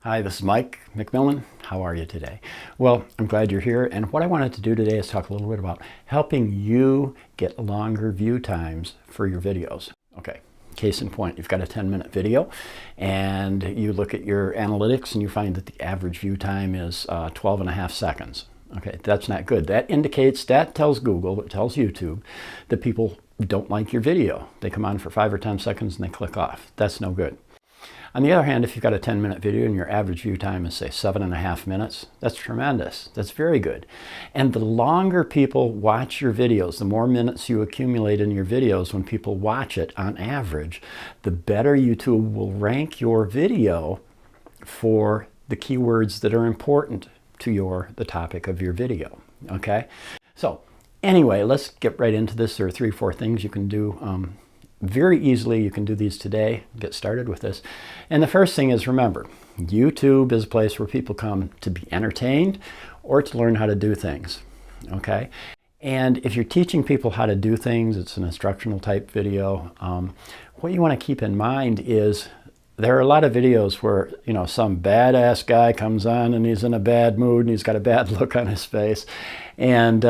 Hi, this is Mike McMillan. How are you today? Well, I'm glad you're here, and what I wanted to do today is talk a little bit about helping you get longer view times for your videos. Okay, case in point, you've got a 10-minute video and you look at your analytics and you find that the average view time is 12 and a half seconds. Okay, that's not good. That tells Google, it tells YouTube that people don't like your video. They come on for 5 or 10 seconds and they click off. That's no good. On the other hand, if you've got a 10-minute video and your average view time is, say, 7.5 minutes, that's tremendous. That's very good. And the longer people watch your videos, the more minutes you accumulate in your videos when people watch it on average, the better YouTube will rank your video for the keywords that are important to the topic of your video. Okay? So anyway, let's get right into this. There are 3 or 4 things you can do very easily. You can do these today. Get started with this. And the first thing is, remember, YouTube is a place where people come to be entertained or to learn how to do things. Okay? And if you're teaching people how to do things, it's an instructional type video. What you want to keep in mind is there are a lot of videos where, you know, some badass guy comes on and he's in a bad mood and he's got a bad look on his face. And,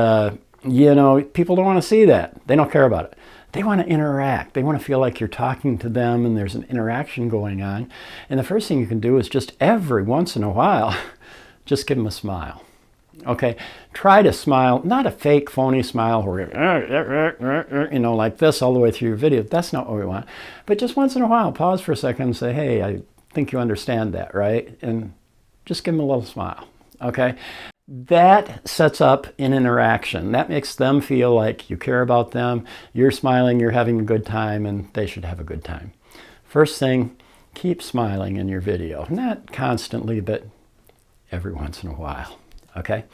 you know, people don't want to see that. They don't care about it. They want to interact. They want to feel like you're talking to them and there's an interaction going on. And the first thing you can do is just every once in a while, just give them a smile. Okay? Try to smile, not a fake, phony smile where you know, like this all the way through your video. That's not what we want. But just once in a while, pause for a second and say, hey, I think you understand that, right? And just give them a little smile. Okay? That sets up an interaction. That makes them feel like you care about them, you're smiling, you're having a good time, and they should have a good time. First thing, keep smiling in your video. Not constantly, but every once in a while. Okay?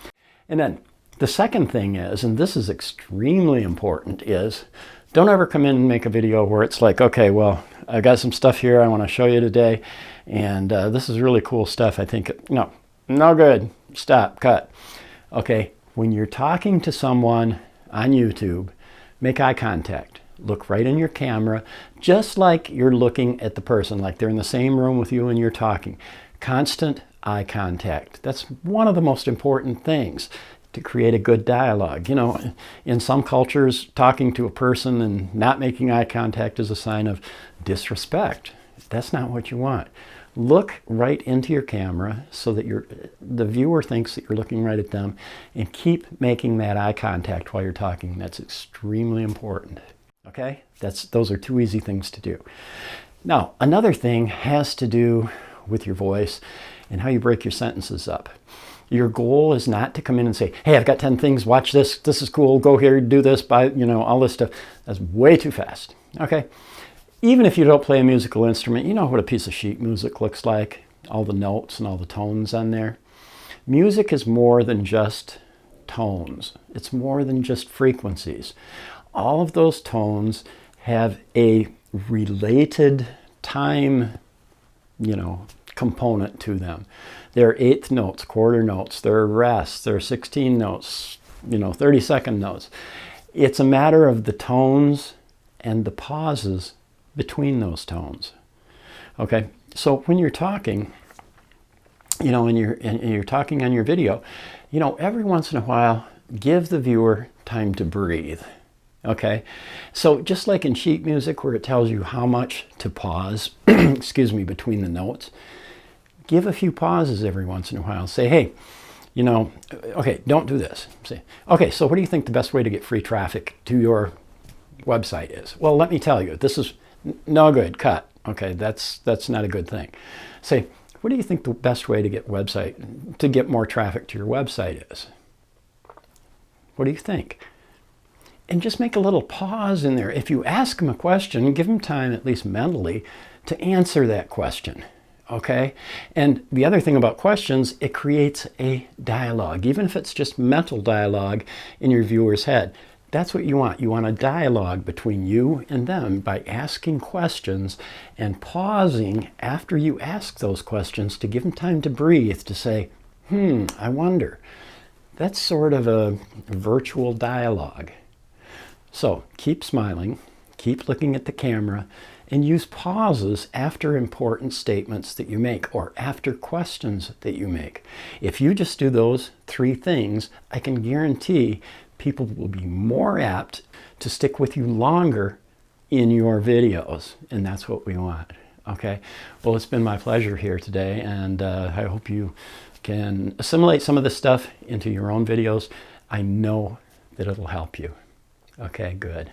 And then the second thing is, and this is extremely important, is don't ever come in and make a video where it's like, okay, well, I got some stuff here I want to show you today, and this is really cool stuff. I think, no good. Stop, cut. Okay, when you're talking to someone on YouTube, make eye contact. Look right in your camera, just like you're looking at the person, like they're in the same room with you and you're talking. Constant eye contact. That's one of the most important things to create a good dialogue. You know, in some cultures, talking to a person and not making eye contact is a sign of disrespect. That's not what you want. Look right into your camera so that the viewer thinks that you're looking right at them, and keep making that eye contact while you're talking. That's extremely important. Okay? Those are 2 easy things to do. Now, another thing has to do with your voice and how you break your sentences up. Your goal is not to come in and say, hey, I've got 10 things, watch this, this is cool, go here, do this, buy, you know, all this stuff. That's way too fast. Okay? Even if you don't play a musical instrument, you know what a piece of sheet music looks like, all the notes and all the tones on there. Music is more than just tones. It's more than just frequencies. All of those tones have a related time, you know, component to them. There are 1/8 notes, quarter notes, there are rests, there are 16 notes, you know, 30-second notes. It's a matter of the tones and the pauses between those tones. Okay, so when you're talking, you know, and you're talking on your video, you know, every once in a while, give the viewer time to breathe. Okay, so just like in sheet music where it tells you how much to pause, excuse me, between the notes, give a few pauses every once in a while. Say, hey, you know, okay, don't do this. Say, okay, so what do you think the best way to get free traffic to your website is? Well, let me tell you, this is no good, cut. Okay, that's not a good thing. Say, what do you think the best way to get more traffic to your website is? What do you think? And just make a little pause in there. If you ask them a question, give them time, at least mentally, to answer that question. Okay? And the other thing about questions, it creates a dialogue, even if it's just mental dialogue in your viewer's head. That's what you want. You want a dialogue between you and them by asking questions and pausing after you ask those questions to give them time to breathe, to say, I wonder. That's sort of a virtual dialogue. So keep smiling, keep looking at the camera, and use pauses after important statements that you make or after questions that you make. If you just do those 3 things, I can guarantee people will be more apt to stick with you longer in your videos, and that's what we want. Okay, well, it's been my pleasure here today, and I hope you can assimilate some of this stuff into your own videos. I know that it'll help you. Okay, good.